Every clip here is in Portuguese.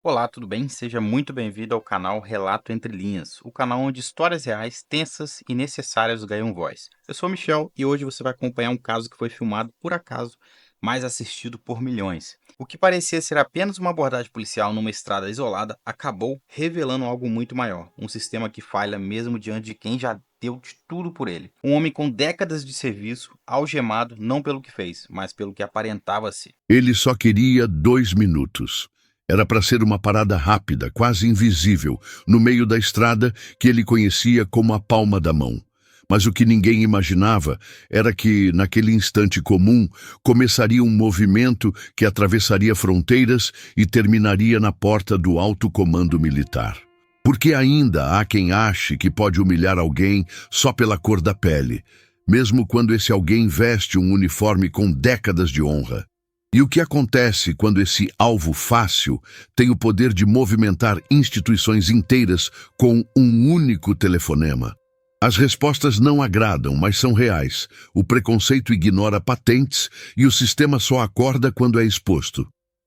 Olá, tudo bem? Seja muito bem-vindo ao canal Relato Entre Linhas, o canal onde histórias reais, tensas e necessárias ganham voz. Eu sou o Michel e hoje você vai acompanhar um caso que foi filmado por acaso, mas assistido por milhões. O que parecia ser apenas uma abordagem policial numa estrada isolada acabou revelando algo muito maior, um sistema que falha mesmo diante de quem já deu de tudo por ele. Um homem com décadas de serviço, algemado não pelo que fez, mas pelo que aparentava ser. Ele só queria 2 minutos. Era para ser uma parada rápida, quase invisível, no meio da estrada que ele conhecia como a palma da mão. Mas o que ninguém imaginava era que, naquele instante comum, começaria um movimento que atravessaria fronteiras e terminaria na porta do alto comando militar. Porque ainda há quem ache que pode humilhar alguém só pela cor da pele, mesmo quando esse alguém veste um uniforme com décadas de honra. E o que acontece quando esse alvo fácil tem o poder de movimentar instituições inteiras com um único telefonema? As respostas não agradam, mas são reais. O preconceito ignora patentes e o sistema só acorda quando é exposto.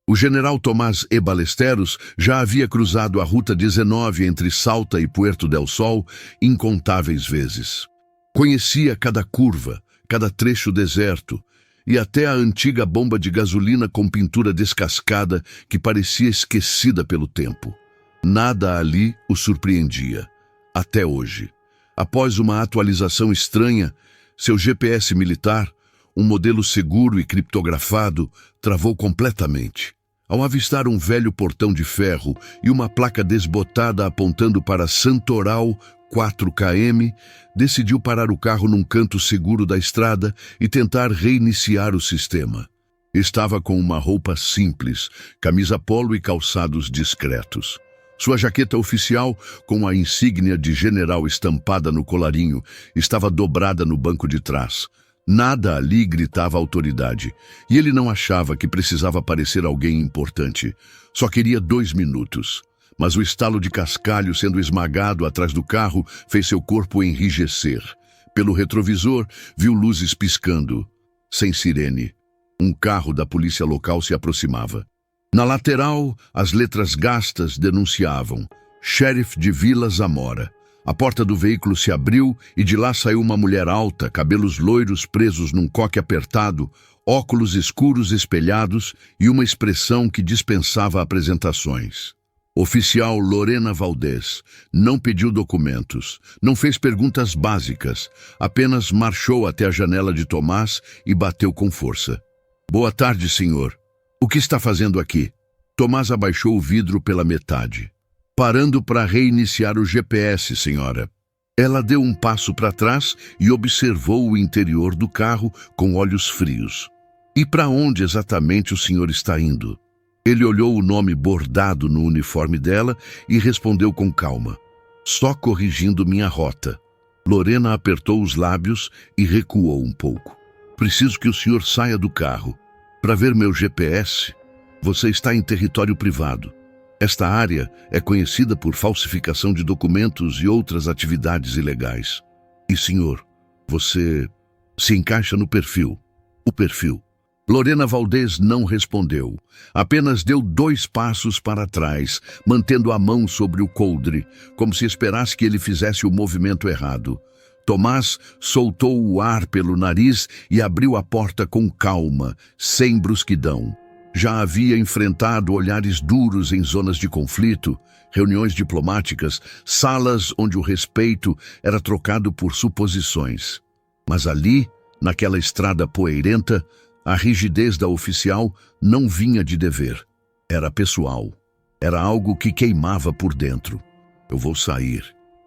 O general Tomás E. Ballesteros já havia cruzado a Ruta 19 entre Salta e Puerto del Sol incontáveis vezes. Conhecia cada curva, cada trecho deserto, e até a antiga bomba de gasolina com pintura descascada que parecia esquecida pelo tempo. Nada ali o surpreendia, até hoje. Após uma atualização estranha, seu GPS militar, um modelo seguro e criptografado, travou completamente. Ao avistar um velho portão de ferro e uma placa desbotada apontando para Santoral 4km, decidiu parar o carro num canto seguro da estrada e tentar reiniciar o sistema. Estava com uma roupa simples, camisa polo e calçados discretos. Sua jaqueta oficial, com a insígnia de general estampada no colarinho, estava dobrada no banco de trás. Nada ali gritava autoridade, e ele não achava que precisava parecer alguém importante. Só queria 2 minutos. Mas o estalo de cascalho sendo esmagado atrás do carro fez seu corpo enrijecer. Pelo retrovisor, viu luzes piscando. Sem sirene. Um carro da polícia local se aproximava. Na lateral, as letras gastas denunciavam: Sheriff de Vila Zamora. A porta do veículo se abriu e de lá saiu uma mulher alta, cabelos loiros presos num coque apertado, óculos escuros espelhados e uma expressão que dispensava apresentações. Oficial Lorena Valdez não pediu documentos, não fez perguntas básicas, apenas marchou até a janela de Tomás e bateu com força. Boa tarde, senhor. O que está fazendo aqui? Tomás abaixou o vidro pela metade. Parando para reiniciar o GPS, senhora. Ela deu um passo para trás e observou o interior do carro com olhos frios. E para onde exatamente o senhor está indo? Ele olhou o nome bordado no uniforme dela e respondeu com calma: só corrigindo minha rota. Lorena apertou os lábios e recuou um pouco. Preciso que o senhor saia do carro. Para ver meu GPS, você está em território privado. Esta área é conhecida por falsificação de documentos e outras atividades ilegais. E, senhor, você se encaixa no perfil. O perfil. Lorena Valdez não respondeu. Apenas deu 2 passos para trás, mantendo a mão sobre o coldre, como se esperasse que ele fizesse o movimento errado. Tomás soltou o ar pelo nariz e abriu a porta com calma, sem brusquidão. Já havia enfrentado olhares duros em zonas de conflito, reuniões diplomáticas, salas onde o respeito era trocado por suposições. Mas ali, naquela estrada poeirenta, a rigidez da oficial não vinha de dever. Era pessoal. Era algo que queimava por dentro. Eu vou sair,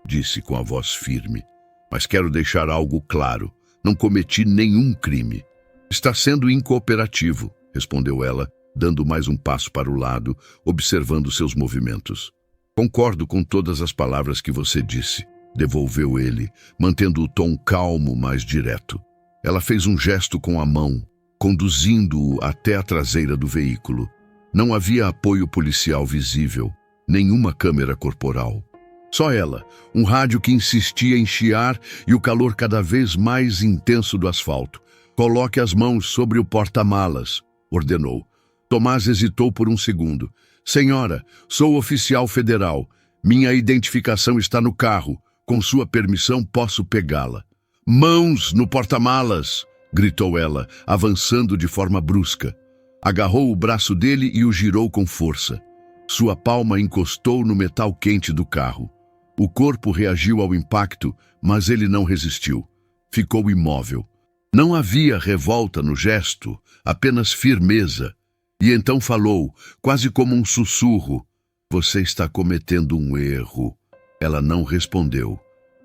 disse com a voz firme. Mas quero deixar algo claro. Não cometi nenhum crime. Está sendo incooperativo, respondeu ela, dando mais um passo para o lado, observando seus movimentos. Concordo com todas as palavras que você disse, devolveu ele, mantendo o tom calmo, mas direto. Ela fez um gesto com a mão, conduzindo-o até a traseira do veículo. Não havia apoio policial visível, nenhuma câmera corporal. Só ela, um rádio que insistia em chiar e o calor cada vez mais intenso do asfalto. Coloque as mãos sobre o porta-malas, ordenou. Tomás hesitou por um segundo. Senhora, sou oficial federal. Minha identificação está no carro. Com sua permissão, posso pegá-la. Mãos no porta-malas! Gritou ela, avançando de forma brusca. Agarrou o braço dele e o girou com força. Sua palma encostou no metal quente do carro. O corpo reagiu ao impacto, mas ele não resistiu. Ficou imóvel. Não havia revolta no gesto, apenas firmeza. E então falou, quase como um sussurro. Você está cometendo um erro. Ela não respondeu.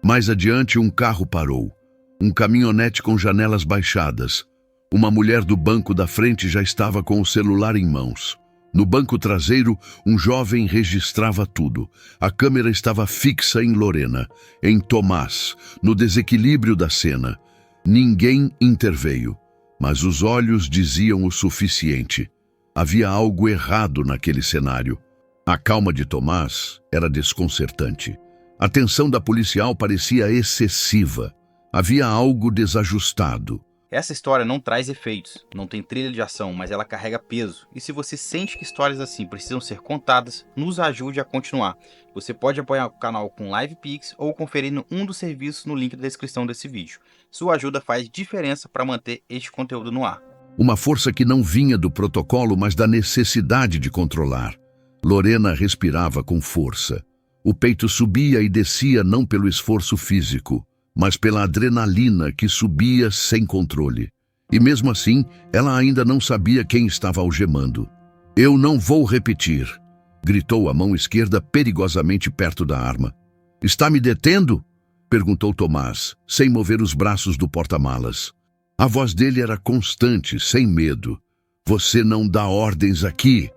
Mais adiante, um carro parou. Um caminhonete com janelas baixadas. Uma mulher do banco da frente já estava com o celular em mãos. No banco traseiro, um jovem registrava tudo. A câmera estava fixa em Lorena, em Tomás, no desequilíbrio da cena. Ninguém interveio, mas os olhos diziam o suficiente. Havia algo errado naquele cenário. A calma de Tomás era desconcertante. A tensão da policial parecia excessiva. Havia algo desajustado. Essa história não traz efeitos, não tem trilha de ação, mas ela carrega peso. E se você sente que histórias assim precisam ser contadas, nos ajude a continuar. Você pode apoiar o canal com LivePix ou conferindo um dos serviços no link da descrição desse vídeo. Sua ajuda faz diferença para manter este conteúdo no ar. Uma força que não vinha do protocolo, mas da necessidade de controlar. Lorena respirava com força. O peito subia e descia não pelo esforço físico, mas pela adrenalina que subia sem controle. E mesmo assim, ela ainda não sabia quem estava algemando. Eu não vou repetir, gritou a mão esquerda perigosamente perto da arma. Está me detendo? Perguntou Tomás, sem mover os braços do porta-malas. A voz dele era constante, sem medo. Você não dá ordens aqui.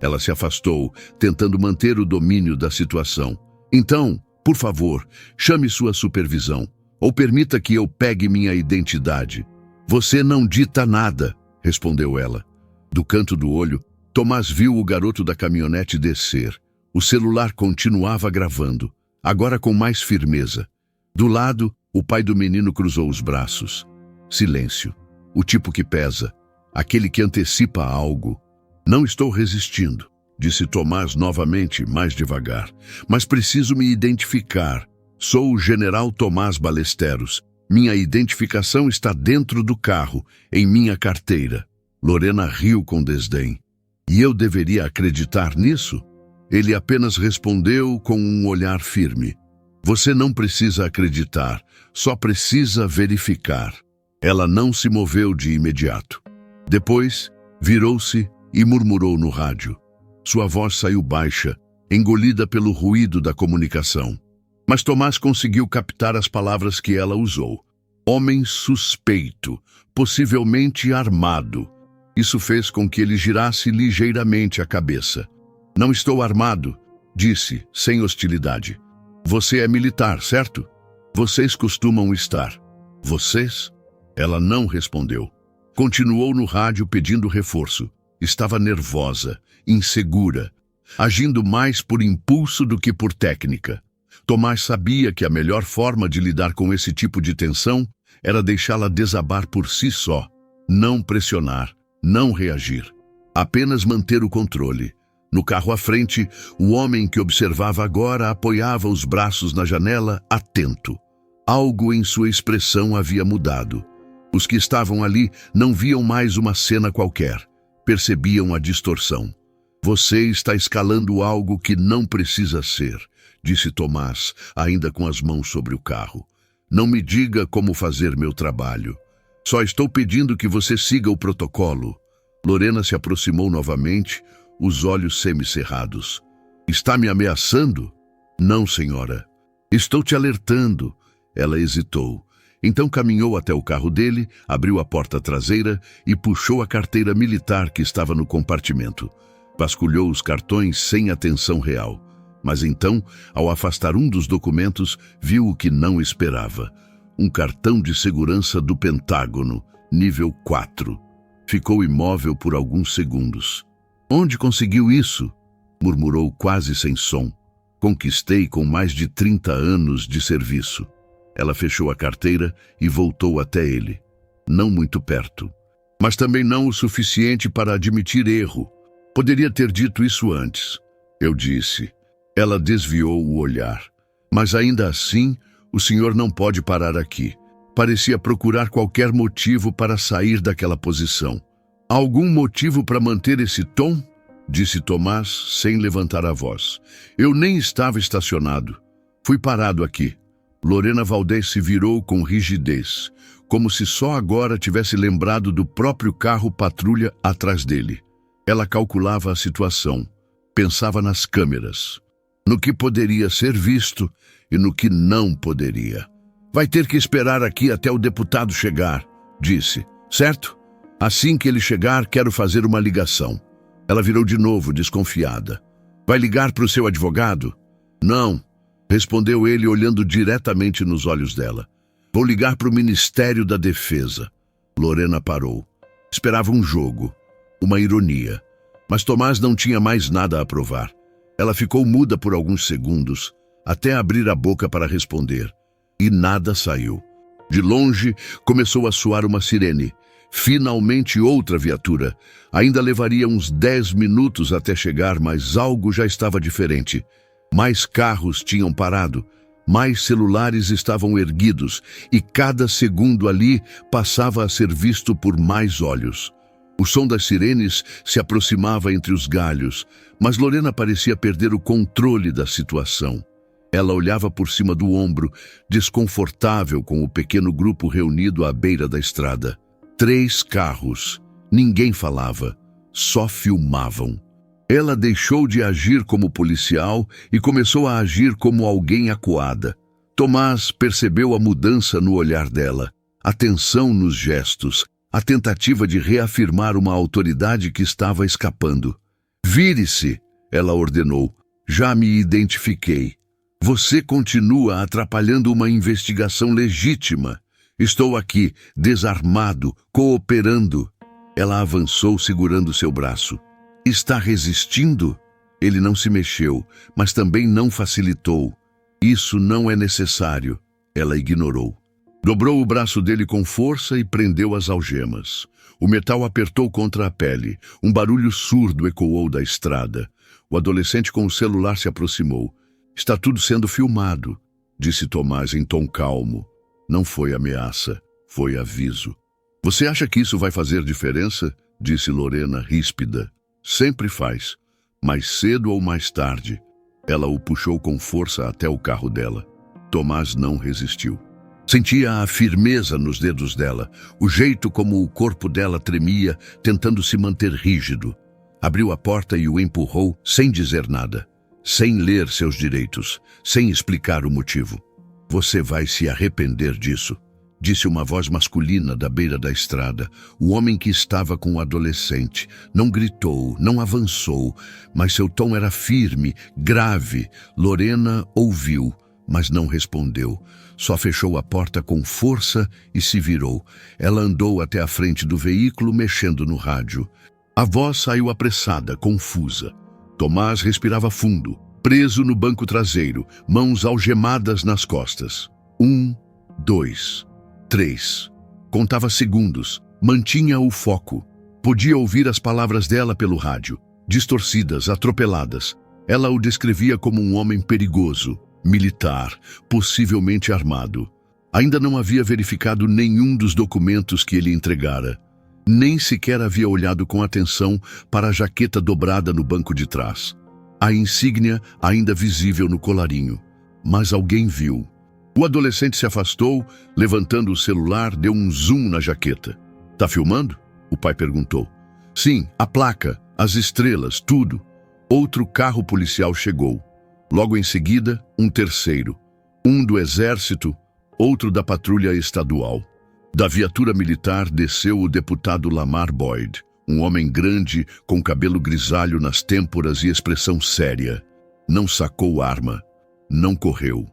Ela se afastou, tentando manter o domínio da situação. Então, por favor, chame sua supervisão. Ou permita que eu pegue minha identidade. Você não dita nada, respondeu ela. Do canto do olho, Tomás viu o garoto da caminhonete descer. O celular continuava gravando, agora com mais firmeza. Do lado, o pai do menino cruzou os braços. Silêncio. O tipo que pesa. Aquele que antecipa algo. Não estou resistindo, disse Tomás novamente, mais devagar. Mas preciso me identificar. Sou o general Tomás Ballesteros. Minha identificação está dentro do carro, em minha carteira. Lorena riu com desdém. E eu deveria acreditar nisso? Ele apenas respondeu com um olhar firme. Você não precisa acreditar, só precisa verificar. Ela não se moveu de imediato. Depois, virou-se e murmurou no rádio. Sua voz saiu baixa, engolida pelo ruído da comunicação. Mas Tomás conseguiu captar as palavras que ela usou. Homem suspeito, possivelmente armado. Isso fez com que ele girasse ligeiramente a cabeça. Não estou armado, disse, sem hostilidade. Você é militar, certo? Vocês costumam estar. Vocês? Ela não respondeu. Continuou no rádio pedindo reforço. Estava nervosa, insegura, agindo mais por impulso do que por técnica. Tomás sabia que a melhor forma de lidar com esse tipo de tensão era deixá-la desabar por si só. Não pressionar, não reagir. Apenas manter o controle. No carro à frente, o homem que observava agora apoiava os braços na janela, atento. Algo em sua expressão havia mudado. Os que estavam ali não viam mais uma cena qualquer. Percebiam a distorção. Você está escalando algo que não precisa ser, disse Tomás, ainda com as mãos sobre o carro. Não me diga como fazer meu trabalho. Só estou pedindo que você siga o protocolo. Lorena se aproximou novamente, os olhos semicerrados. Está me ameaçando? Não, senhora. Estou te alertando. Ela hesitou. Então caminhou até o carro dele, abriu a porta traseira e puxou a carteira militar que estava no compartimento. Vasculhou os cartões sem atenção real. Mas então, ao afastar um dos documentos, viu o que não esperava. Um cartão de segurança do Pentágono, nível 4. Ficou imóvel por alguns segundos. Onde conseguiu isso? Murmurou quase sem som. Conquistei com mais de 30 anos de serviço. Ela fechou a carteira e voltou até ele. Não muito perto, mas também não o suficiente para admitir erro. Poderia ter dito isso antes, eu disse. Ela desviou o olhar. Mas ainda assim, o senhor não pode parar aqui. Parecia procurar qualquer motivo para sair daquela posição. Algum motivo para manter esse tom? Disse Tomás, sem levantar a voz. Eu nem estava estacionado. Fui parado aqui. Lorena Valdez se virou com rigidez, como se só agora tivesse lembrado do próprio carro patrulha atrás dele. Ela calculava a situação, pensava nas câmeras, no que poderia ser visto e no que não poderia. Vai ter que esperar aqui até o deputado chegar, disse. Certo? Assim que ele chegar, quero fazer uma ligação. Ela virou de novo, desconfiada. Vai ligar para o seu advogado? Não, respondeu ele olhando diretamente nos olhos dela. Vou ligar para o Ministério da Defesa. Lorena parou. Esperava um jogo, uma ironia. Mas Tomás não tinha mais nada a provar. Ela ficou muda por alguns segundos, até abrir a boca para responder. E nada saiu. De longe, começou a soar uma sirene. Finalmente outra viatura. Ainda levaria uns 10 minutos até chegar, mas algo já estava diferente. Mais carros tinham parado, mais celulares estavam erguidos, e cada segundo ali passava a ser visto por mais olhos. O som das sirenes se aproximava entre os galhos, mas Lorena parecia perder o controle da situação. Ela olhava por cima do ombro, desconfortável com o pequeno grupo reunido à beira da estrada. 3 carros. Ninguém falava, só filmavam. Ela deixou de agir como policial e começou a agir como alguém acuada. Tomás percebeu a mudança no olhar dela, a tensão nos gestos, a tentativa de reafirmar uma autoridade que estava escapando. Vire-se, ela ordenou. Já me identifiquei. Você continua atrapalhando uma investigação legítima. Estou aqui, desarmado, cooperando. Ela avançou segurando seu braço. Está resistindo? Ele não se mexeu, mas também não facilitou. Isso não é necessário. Ela ignorou. Dobrou o braço dele com força e prendeu as algemas. O metal apertou contra a pele. Um barulho surdo ecoou da estrada. O adolescente com o celular se aproximou. Está tudo sendo filmado, disse Tomás em tom calmo. Não foi ameaça, foi aviso. Você acha que isso vai fazer diferença? Disse Lorena, ríspida. Sempre faz, mais cedo ou mais tarde. Ela o puxou com força até o carro dela. Tomás não resistiu. Sentia a firmeza nos dedos dela, o jeito como o corpo dela tremia, tentando se manter rígido. Abriu a porta e o empurrou sem dizer nada, sem ler seus direitos, sem explicar o motivo. Você vai se arrepender disso, disse uma voz masculina da beira da estrada. O homem que estava com o adolescente não gritou, não avançou, mas seu tom era firme, grave. Lorena ouviu, mas não respondeu. Só fechou a porta com força e se virou. Ela andou até a frente do veículo, mexendo no rádio. A voz saiu apressada, confusa. Tomás respirava fundo, preso no banco traseiro, mãos algemadas nas costas. 1, 2, 3. Contava segundos, mantinha o foco. Podia ouvir as palavras dela pelo rádio, distorcidas, atropeladas. Ela o descrevia como um homem perigoso, militar, possivelmente armado. Ainda não havia verificado nenhum dos documentos que ele entregara. Nem sequer havia olhado com atenção para a jaqueta dobrada no banco de trás. A insígnia ainda visível no colarinho. Mas alguém viu. O adolescente se afastou, levantando o celular, deu um zoom na jaqueta. Tá filmando? O pai perguntou. Sim, a placa, as estrelas, tudo. Outro carro policial chegou. Logo em seguida, um terceiro. Um do exército, outro da patrulha estadual. Da viatura militar desceu o deputado Lamar Boyd, um homem grande, com cabelo grisalho nas têmporas e expressão séria. Não sacou arma, não correu.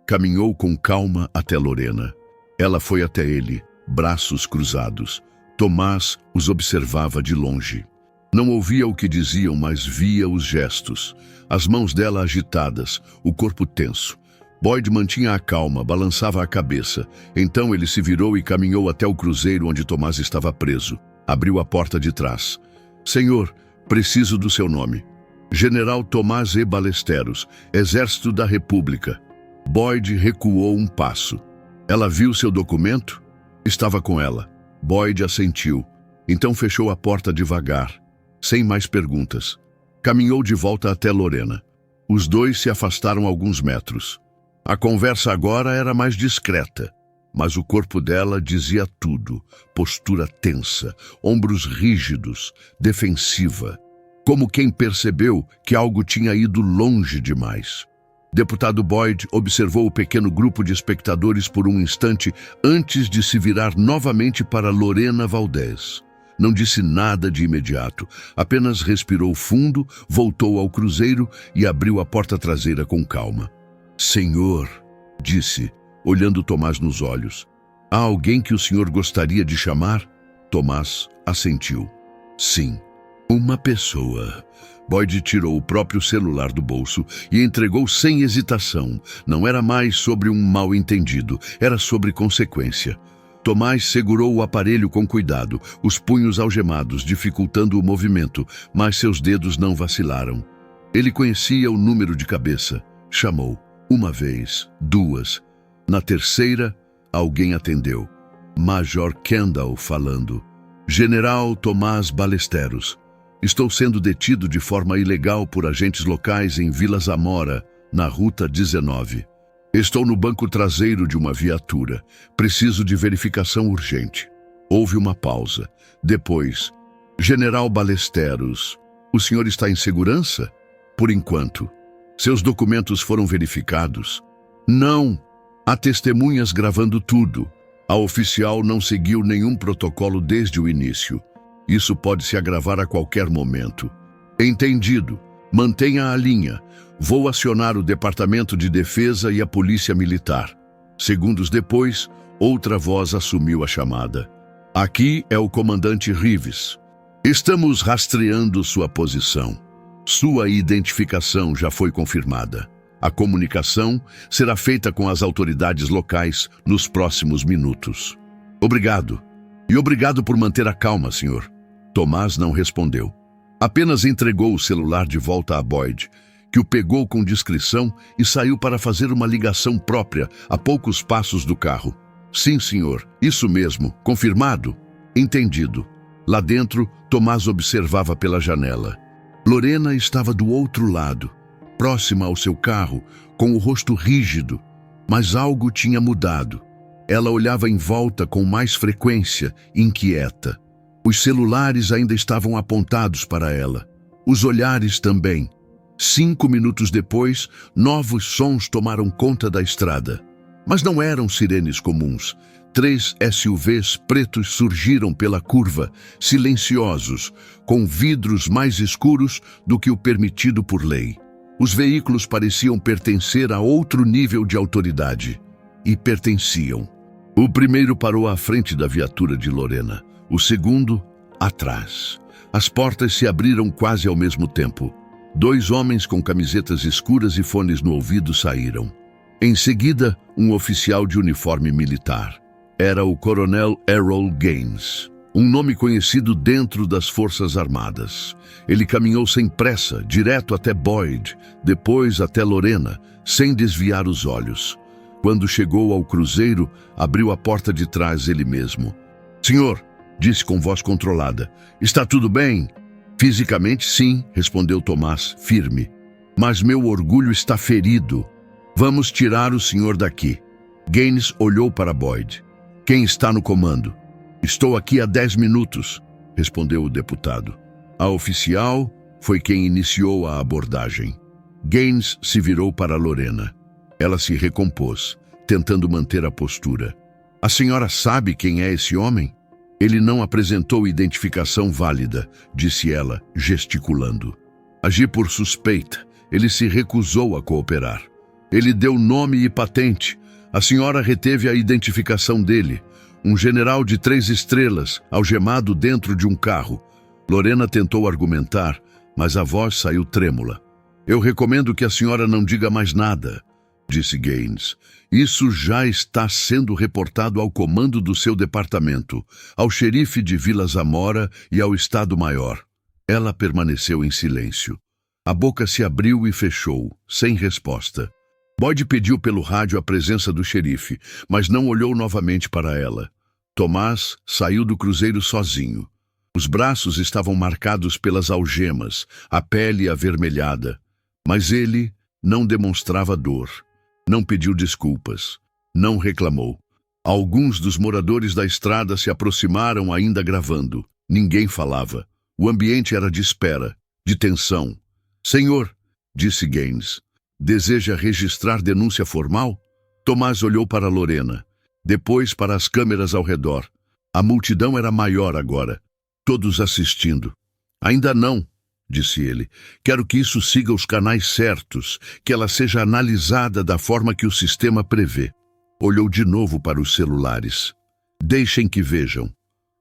Caminhou com calma até Lorena. Ela foi até ele, braços cruzados. Tomás os observava de longe. Não ouvia o que diziam, mas via os gestos. As mãos dela agitadas, o corpo tenso. Boyd mantinha a calma, balançava a cabeça. Então ele se virou e caminhou até o cruzeiro onde Tomás estava preso. Abriu a porta de trás. Senhor, Preciso do seu nome. General Tomás E. Ballesteros, Exército da República. Boyd recuou um passo. Ela viu seu documento? Estava com ela. Boyd assentiu. Então fechou a porta devagar, sem mais perguntas. Caminhou de volta até Lorena. Os dois se afastaram alguns metros. A conversa agora era mais discreta, mas o corpo dela dizia tudo. Postura tensa, ombros rígidos, defensiva. Como quem percebeu que algo tinha ido longe demais. Deputado Boyd observou o pequeno grupo de espectadores por um instante antes de se virar novamente para Lorena Valdez. Não disse nada de imediato, apenas respirou fundo, voltou ao cruzeiro e abriu a porta traseira com calma. Senhor, disse, olhando Tomás nos olhos. Há alguém que o senhor gostaria de chamar? Tomás assentiu. Sim, uma pessoa. Boyd tirou o próprio celular do bolso e entregou sem hesitação. Não era mais sobre um mal-entendido, era sobre consequência. Tomás segurou o aparelho com cuidado, os punhos algemados, dificultando o movimento, mas seus dedos não vacilaram. Ele conhecia o número de cabeça. Chamou. Uma vez, duas. Na terceira, alguém atendeu. Major Kendall falando. General Tomás Ballesteros. Estou sendo detido de forma ilegal por agentes locais em Vila Zamora, na Ruta 19. Estou no banco traseiro de uma viatura. Preciso de verificação urgente. Houve uma pausa. Depois, General Ballesteros, o senhor está em segurança? Por enquanto. Seus documentos foram verificados? Não. Há testemunhas gravando tudo. A oficial não seguiu nenhum protocolo desde o início. Isso pode se agravar a qualquer momento. Entendido. Mantenha a linha. Vou acionar o Departamento de Defesa e a Polícia Militar. Segundos depois, outra voz assumiu a chamada. Aqui é o comandante Rives. Estamos rastreando sua posição. Sua identificação já foi confirmada. A comunicação será feita com as autoridades locais nos próximos minutos. Obrigado. E obrigado por manter a calma, senhor. Tomás não respondeu. Apenas entregou o celular de volta a Boyd, que o pegou com discrição e saiu para fazer uma ligação própria a poucos passos do carro. Sim, senhor, isso mesmo, confirmado? Entendido. Lá dentro, Tomás observava pela janela. Lorena estava do outro lado, próxima ao seu carro, com o rosto rígido, mas algo tinha mudado. Ela olhava em volta com mais frequência, inquieta. Os celulares ainda estavam apontados para ela. Os olhares também. 5 minutos depois, novos sons tomaram conta da estrada. Mas não eram sirenes comuns. 3 SUVs pretos surgiram pela curva, silenciosos, com vidros mais escuros do que o permitido por lei. Os veículos pareciam pertencer a outro nível de autoridade. E pertenciam. O primeiro parou à frente da viatura de Lorena. O segundo, atrás. As portas se abriram quase ao mesmo tempo. 2 homens com camisetas escuras e fones no ouvido saíram. Em seguida, um oficial de uniforme militar. Era o Coronel Errol Gaines, um nome conhecido dentro das Forças Armadas. Ele caminhou sem pressa, direto até Boyd, depois até Lorena, sem desviar os olhos. Quando chegou ao cruzeiro, abriu a porta de trás ele mesmo. Senhor, disse com voz controlada, está tudo bem? Fisicamente, sim, respondeu Tomás, firme. Mas meu orgulho está ferido. Vamos tirar o senhor daqui. Gaines olhou para Boyd. Quem está no comando? Estou aqui há 10 minutos, respondeu o deputado. A oficial foi quem iniciou a abordagem. Gaines se virou para Lorena. Ela se recompôs, tentando manter a postura. A senhora sabe quem é esse homem? Ele não apresentou identificação válida, disse ela, gesticulando. Agi por suspeita. Ele se recusou a cooperar. Ele deu nome e patente. A senhora reteve a identificação dele. Um general de 3 estrelas, algemado dentro de um carro. Lorena tentou argumentar, mas a voz saiu trêmula. Eu recomendo que a senhora não diga mais nada, disse Gaines. Isso já está sendo reportado ao comando do seu departamento, ao xerife de Vila Zamora e ao Estado-Maior. Ela permaneceu em silêncio. A boca se abriu e fechou, sem resposta. Boyd pediu pelo rádio a presença do xerife, mas não olhou novamente para ela. Tomás saiu do cruzeiro sozinho. Os braços estavam marcados pelas algemas, a pele avermelhada. Mas ele não demonstrava dor. Não pediu desculpas. Não reclamou. Alguns dos moradores da estrada se aproximaram ainda gravando. Ninguém falava. O ambiente era de espera, de tensão. Senhor, disse Gaines, deseja registrar denúncia formal? Tomás olhou para Lorena, depois para as câmeras ao redor. A multidão era maior agora, todos assistindo. Ainda não, disse ele. Quero que isso siga os canais certos, que ela seja analisada da forma que o sistema prevê. Olhou de novo para os celulares. Deixem que vejam.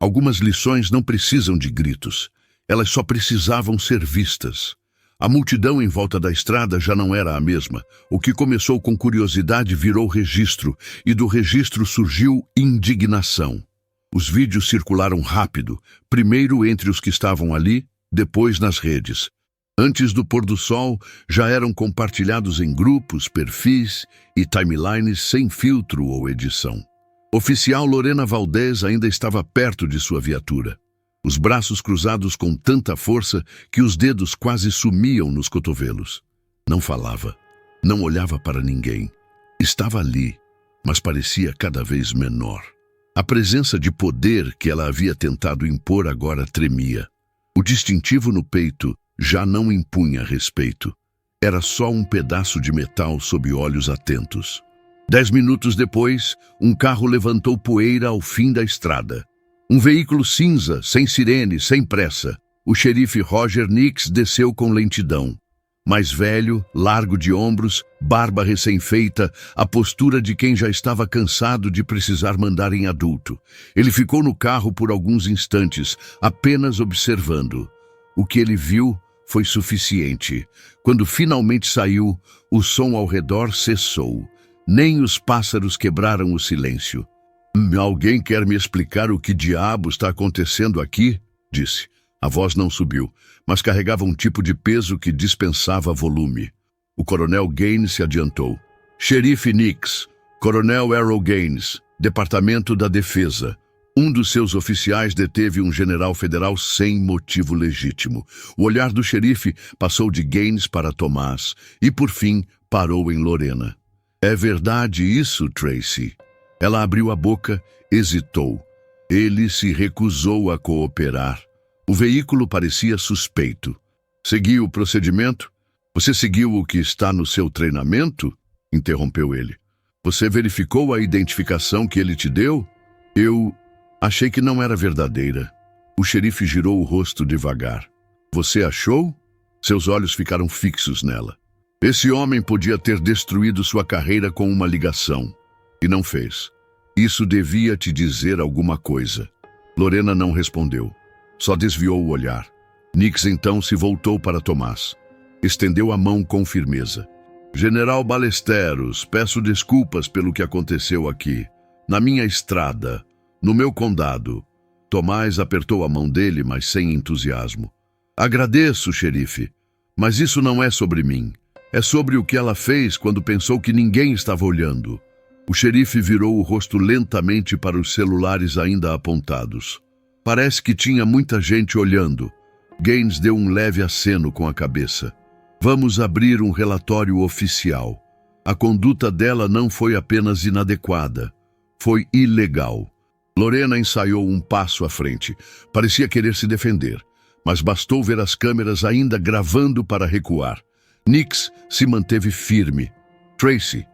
Algumas lições não precisam de gritos. Elas só precisavam ser vistas. A multidão em volta da estrada já não era a mesma. O que começou com curiosidade virou registro, e do registro surgiu indignação. Os vídeos circularam rápido, primeiro entre os que estavam ali, depois nas redes. Antes do pôr do sol, já eram compartilhados em grupos, perfis e timelines sem filtro ou edição. Oficial Lorena Valdez ainda estava perto de sua viatura. Os braços cruzados com tanta força que os dedos quase sumiam nos cotovelos. Não falava, não olhava para ninguém. Estava ali, mas parecia cada vez menor. A presença de poder que ela havia tentado impor agora tremia. O distintivo no peito já não impunha respeito. Era só um pedaço de metal sob olhos atentos. 10 minutos depois, um carro levantou poeira ao fim da estrada. Um veículo cinza, sem sirene, sem pressa. O xerife Roger Nix desceu com lentidão. Mais velho, largo de ombros, barba recém-feita, a postura de quem já estava cansado de precisar mandar em adulto. Ele ficou no carro por alguns instantes, apenas observando. O que ele viu foi suficiente. Quando finalmente saiu, o som ao redor cessou. Nem os pássaros quebraram o silêncio. Alguém quer me explicar o que diabo está acontecendo aqui? Disse. A voz não subiu, mas carregava um tipo de peso que dispensava volume. O coronel Gaines se adiantou. Xerife Nix, coronel Errol Gaines, Departamento da Defesa. Um dos seus oficiais deteve um general federal sem motivo legítimo. O olhar do xerife passou de Gaines para Tomás e, por fim, parou em Lorena. É verdade isso, Tracy? Ela abriu a boca, hesitou. Ele se recusou a cooperar. O veículo parecia suspeito. Seguiu o procedimento? Você seguiu o que está no seu treinamento? Interrompeu ele. Você verificou a identificação que ele te deu? Eu achei que não era verdadeira. O xerife girou o rosto devagar. Você achou? Seus olhos ficaram fixos nela. Esse homem podia ter destruído sua carreira com uma ligação. E não fez. Isso devia te dizer alguma coisa. Lorena não respondeu. Só desviou o olhar. Nix então se voltou para Tomás. Estendeu a mão com firmeza. General Ballesteros, peço desculpas pelo que aconteceu aqui. Na minha estrada, no meu condado. Tomás apertou a mão dele, mas sem entusiasmo. Agradeço, xerife, mas isso não é sobre mim. É sobre o que ela fez quando pensou que ninguém estava olhando. O xerife virou o rosto lentamente para os celulares ainda apontados. Parece que tinha muita gente olhando. Gaines deu um leve aceno com a cabeça. Vamos abrir um relatório oficial. A conduta dela não foi apenas inadequada. Foi ilegal. Lorena ensaiou um passo à frente. Parecia querer se defender, mas bastou ver as câmeras ainda gravando para recuar. Nix se manteve firme. Tracy,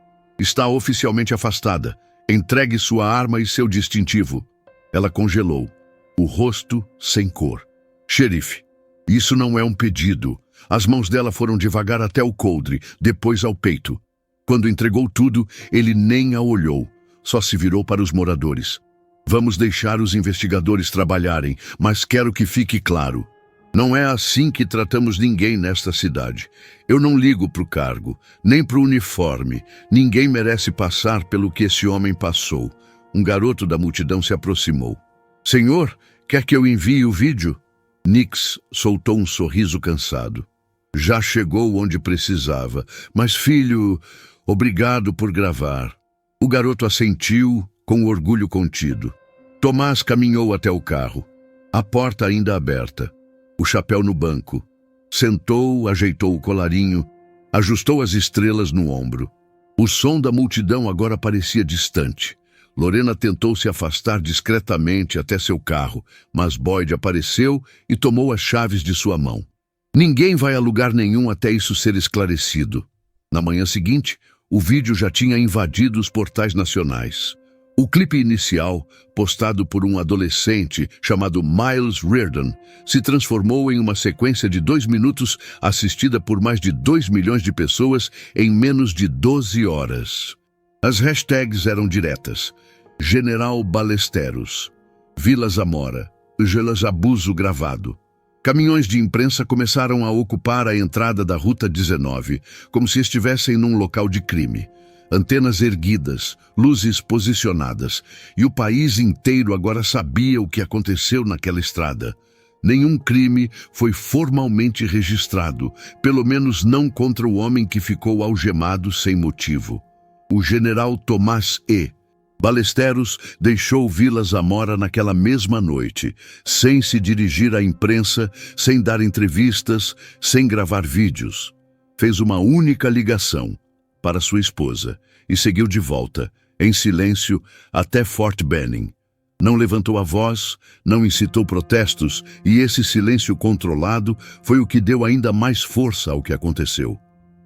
está oficialmente afastada. Entregue sua arma e seu distintivo. Ela congelou, o rosto sem cor. Xerife, isso não é um pedido. As mãos dela foram devagar até o coldre, depois ao peito. Quando entregou tudo, ele nem a olhou. Só se virou para os moradores. Vamos deixar os investigadores trabalharem, mas quero que fique claro. Não é assim que tratamos ninguém nesta cidade. Eu não ligo para o cargo, nem para o uniforme. Ninguém merece passar pelo que esse homem passou. Um garoto da multidão se aproximou. Senhor, quer que eu envie o vídeo? Nix soltou um sorriso cansado. Já chegou onde precisava. Mas, filho, obrigado por gravar. O garoto assentiu, com orgulho contido. Tomás caminhou até o carro. A porta ainda aberta. O chapéu no banco. Sentou, ajeitou o colarinho, ajustou as estrelas no ombro. O som da multidão agora parecia distante. Lorena tentou se afastar discretamente até seu carro, mas Boyd apareceu e tomou as chaves de sua mão. Ninguém vai a lugar nenhum até isso ser esclarecido. Na manhã seguinte, o vídeo já tinha invadido os portais nacionais. O clipe inicial, postado por um adolescente chamado Miles Reardon, se transformou em uma sequência de 2 minutos assistida por mais de 2 milhões de pessoas em menos de 12 horas. As hashtags eram diretas: General Ballesteros, Vila Zamora, Gelas Abuso gravado. Caminhões de imprensa começaram a ocupar a entrada da Ruta 19, como se estivessem num local de crime. Antenas erguidas, luzes posicionadas, e o país inteiro agora sabia o que aconteceu naquela estrada. Nenhum crime foi formalmente registrado, pelo menos não contra o homem que ficou algemado sem motivo. O general Tomás E. Ballesteros deixou Vila Zamora naquela mesma noite, sem se dirigir à imprensa, sem dar entrevistas, sem gravar vídeos. Fez uma única ligação para sua esposa e seguiu de volta, em silêncio, até Fort Benning. Não levantou a voz, não incitou protestos, e esse silêncio controlado foi o que deu ainda mais força ao que aconteceu.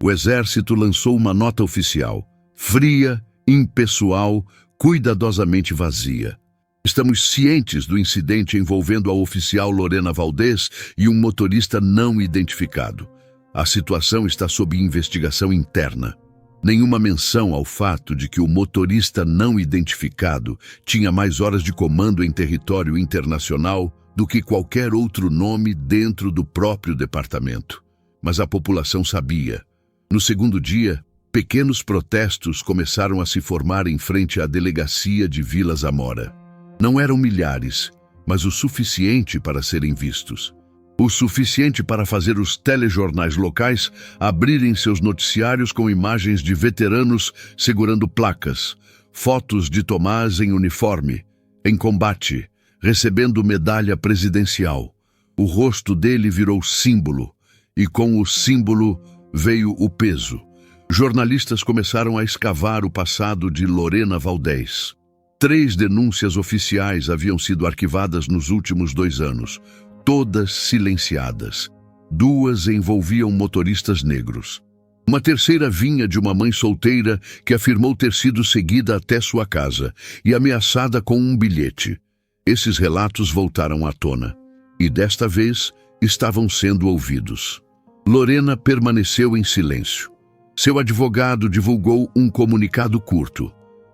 O exército lançou uma nota oficial, fria, impessoal, cuidadosamente vazia. Estamos cientes do incidente envolvendo a oficial Lorena Valdez e um motorista não identificado. A situação está sob investigação interna. Nenhuma menção ao fato de que o motorista não identificado tinha mais horas de comando em território internacional do que qualquer outro nome dentro do próprio departamento. Mas a população sabia. No segundo dia, pequenos protestos começaram a se formar em frente à delegacia de Vila Zamora. Não eram milhares, mas o suficiente para serem vistos. O suficiente para fazer os telejornais locais abrirem seus noticiários com imagens de veteranos segurando placas, fotos de Tomás em uniforme, em combate, recebendo medalha presidencial. O rosto dele virou símbolo, e com o símbolo veio o peso. Jornalistas começaram a escavar o passado de Lorena Valdez. 3 denúncias oficiais haviam sido arquivadas nos últimos 2 anos, todas silenciadas. 2 envolviam motoristas negros. Uma terceira vinha de uma mãe solteira que afirmou ter sido seguida até sua casa e ameaçada com um bilhete. Esses relatos voltaram à tona, e desta vez estavam sendo ouvidos. Lorena permaneceu em silêncio. Seu advogado divulgou um comunicado curto.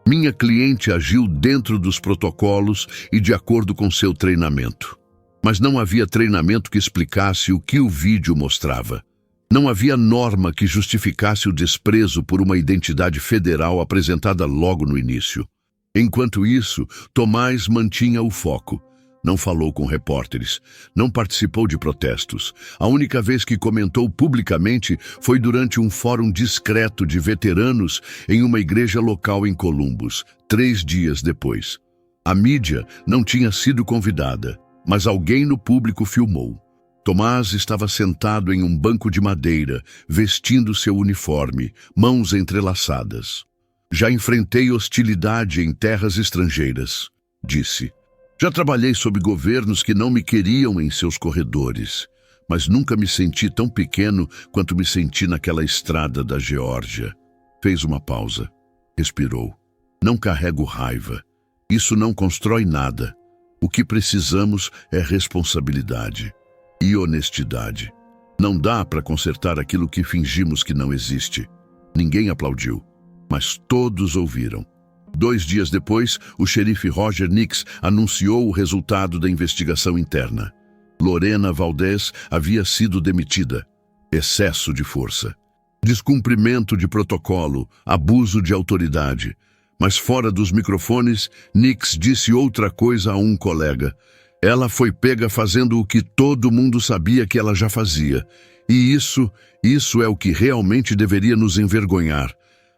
Minha cliente agiu dentro dos protocolos e de acordo com seu treinamento. Mas não havia treinamento que explicasse o que o vídeo mostrava. Não havia norma que justificasse o desprezo por uma identidade federal apresentada logo no início. Enquanto isso, Tomás mantinha o foco. Não falou com repórteres, não participou de protestos. A única vez que comentou publicamente foi durante um fórum discreto de veteranos em uma igreja local em Columbus, 3 dias depois. A mídia não tinha sido convidada, mas alguém no público filmou. Tomás estava sentado em um banco de madeira, vestindo seu uniforme, mãos entrelaçadas. Já enfrentei hostilidade em terras estrangeiras, disse. Já trabalhei sob governos que não me queriam em seus corredores, mas nunca me senti tão pequeno quanto me senti naquela estrada da Geórgia. Fez uma pausa. Respirou. Não carrego raiva. Isso não constrói nada. O que precisamos é responsabilidade e honestidade. Não dá para consertar aquilo que fingimos que não existe. Ninguém aplaudiu, mas todos ouviram. 2 dias depois, o xerife Roger Nix anunciou o resultado da investigação interna. Lorena Valdez havia sido demitida. Excesso de força. Descumprimento de protocolo, abuso de autoridade. Mas fora dos microfones, Nix disse outra coisa a um colega. Ela foi pega fazendo o que todo mundo sabia que ela já fazia. E isso é o que realmente deveria nos envergonhar.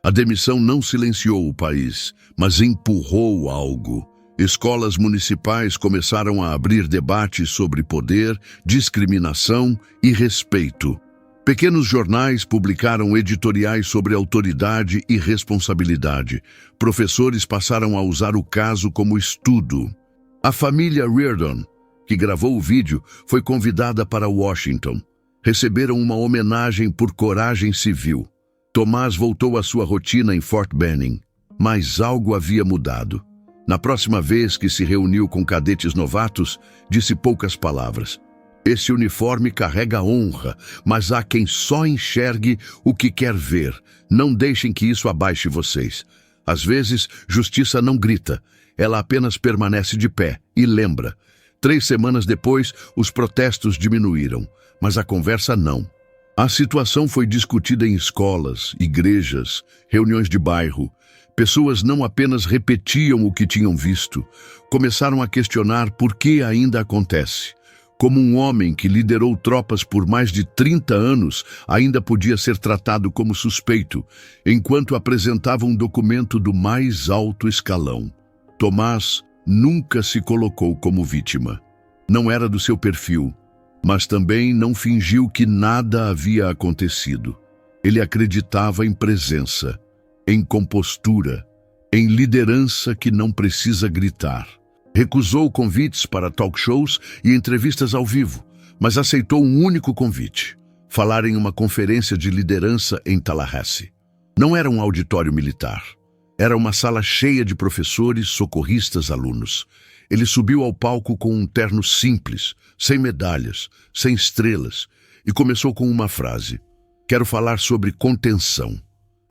A demissão não silenciou o país, mas empurrou algo. Escolas municipais começaram a abrir debates sobre poder, discriminação e respeito. Pequenos jornais publicaram editoriais sobre autoridade e responsabilidade. Professores passaram a usar o caso como estudo. A família Reardon, que gravou o vídeo, foi convidada para Washington. Receberam uma homenagem por coragem civil. Tomás voltou à sua rotina em Fort Benning, mas algo havia mudado. Na próxima vez que se reuniu com cadetes novatos, disse poucas palavras. Esse uniforme carrega honra, mas há quem só enxergue o que quer ver. Não deixem que isso abaixe vocês. Às vezes, justiça não grita. Ela apenas permanece de pé e lembra. 3 semanas depois, os protestos diminuíram, mas a conversa não. A situação foi discutida em escolas, igrejas, reuniões de bairro. Pessoas não apenas repetiam o que tinham visto, começaram a questionar por que ainda acontece. Como um homem que liderou tropas por mais de 30 anos ainda podia ser tratado como suspeito, enquanto apresentava um documento do mais alto escalão. Tomás nunca se colocou como vítima. Não era do seu perfil, mas também não fingiu que nada havia acontecido. Ele acreditava em presença, em compostura, em liderança que não precisa gritar. Recusou convites para talk shows e entrevistas ao vivo, mas aceitou um único convite: falar em uma conferência de liderança em Tallahassee. Não era um auditório militar. Era uma sala cheia de professores, socorristas, alunos. Ele subiu ao palco com um terno simples, sem medalhas, sem estrelas, e começou com uma frase: quero falar sobre contenção.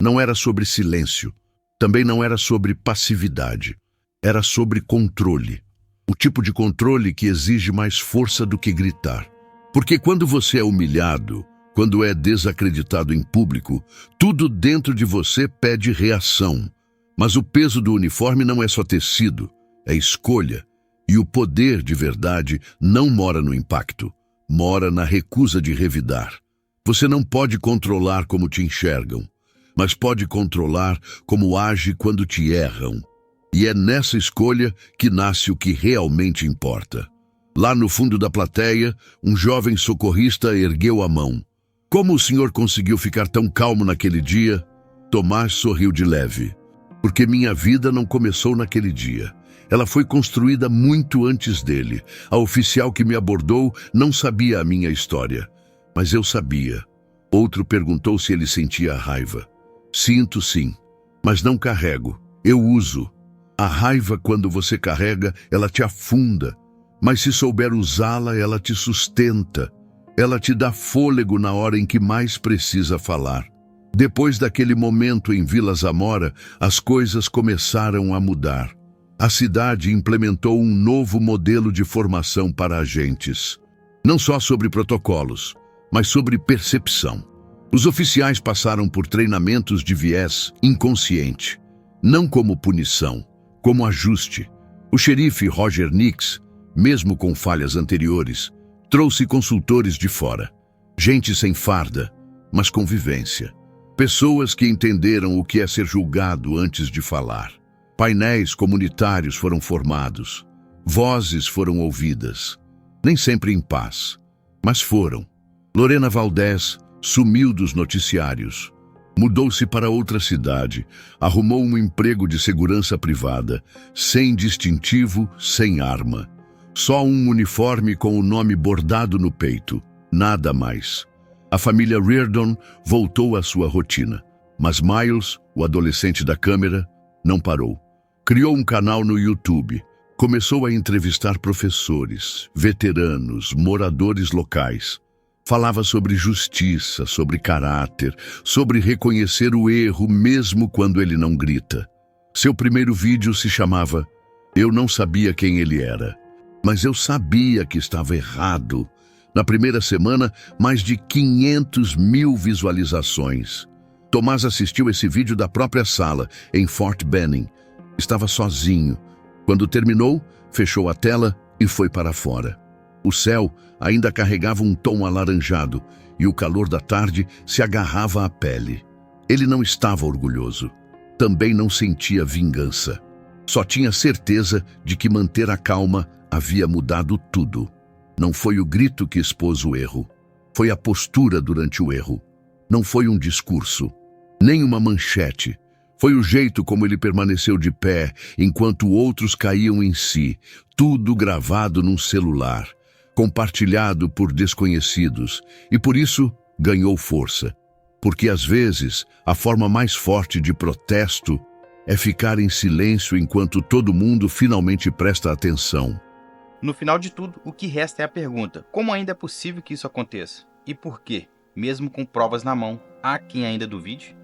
Não era sobre silêncio, também não era sobre passividade. Era sobre controle. O tipo de controle que exige mais força do que gritar. Porque quando você é humilhado, quando é desacreditado em público, tudo dentro de você pede reação. Mas o peso do uniforme não é só tecido, é escolha. E o poder de verdade não mora no impacto, mora na recusa de revidar. Você não pode controlar como te enxergam, mas pode controlar como age quando te erram. E é nessa escolha que nasce o que realmente importa. Lá no fundo da plateia, um jovem socorrista ergueu a mão. Como o senhor conseguiu ficar tão calmo naquele dia? Tomás sorriu de leve. Porque minha vida não começou naquele dia. Ela foi construída muito antes dele. A oficial que me abordou não sabia a minha história, mas eu sabia. Outro perguntou se ele sentia raiva. Sinto sim, mas não carrego. Eu uso. A raiva, quando você carrega, ela te afunda. Mas se souber usá-la, ela te sustenta. Ela te dá fôlego na hora em que mais precisa falar. Depois daquele momento em Vila Zamora, as coisas começaram a mudar. A cidade implementou um novo modelo de formação para agentes. Não só sobre protocolos, mas sobre percepção. Os oficiais passaram por treinamentos de viés inconsciente, não como punição, como ajuste. O xerife Roger Nix, mesmo com falhas anteriores, trouxe consultores de fora. Gente sem farda, mas com vivência. Pessoas que entenderam o que é ser julgado antes de falar. Painéis comunitários foram formados. Vozes foram ouvidas. Nem sempre em paz, mas foram. Lorena Valdez sumiu dos noticiários. Mudou-se para outra cidade, arrumou um emprego de segurança privada, sem distintivo, sem arma. Só um uniforme com o nome bordado no peito, nada mais. A família Reardon voltou à sua rotina, mas Miles, o adolescente da câmera, não parou. Criou um canal no YouTube, começou a entrevistar professores, veteranos, moradores locais. Falava sobre justiça, sobre caráter, sobre reconhecer o erro mesmo quando ele não grita. Seu primeiro vídeo se chamava Eu Não Sabia Quem Ele Era, mas eu sabia que estava errado. Na primeira semana, mais de 500 mil visualizações. Tomás assistiu esse vídeo da própria sala, em Fort Benning. Estava sozinho. Quando terminou, fechou a tela e foi para fora. O céu ainda carregava um tom alaranjado e o calor da tarde se agarrava à pele. Ele não estava orgulhoso. Também não sentia vingança. Só tinha certeza de que manter a calma havia mudado tudo. Não foi o grito que expôs o erro. Foi a postura durante o erro. Não foi um discurso, nem uma manchete. Foi o jeito como ele permaneceu de pé, enquanto outros caíam em si, tudo gravado num celular, compartilhado por desconhecidos, e por isso ganhou força. Porque às vezes a forma mais forte de protesto é ficar em silêncio enquanto todo mundo finalmente presta atenção. No final de tudo, o que resta é a pergunta: como ainda é possível que isso aconteça? E por quê? Mesmo com provas na mão, há quem ainda duvide?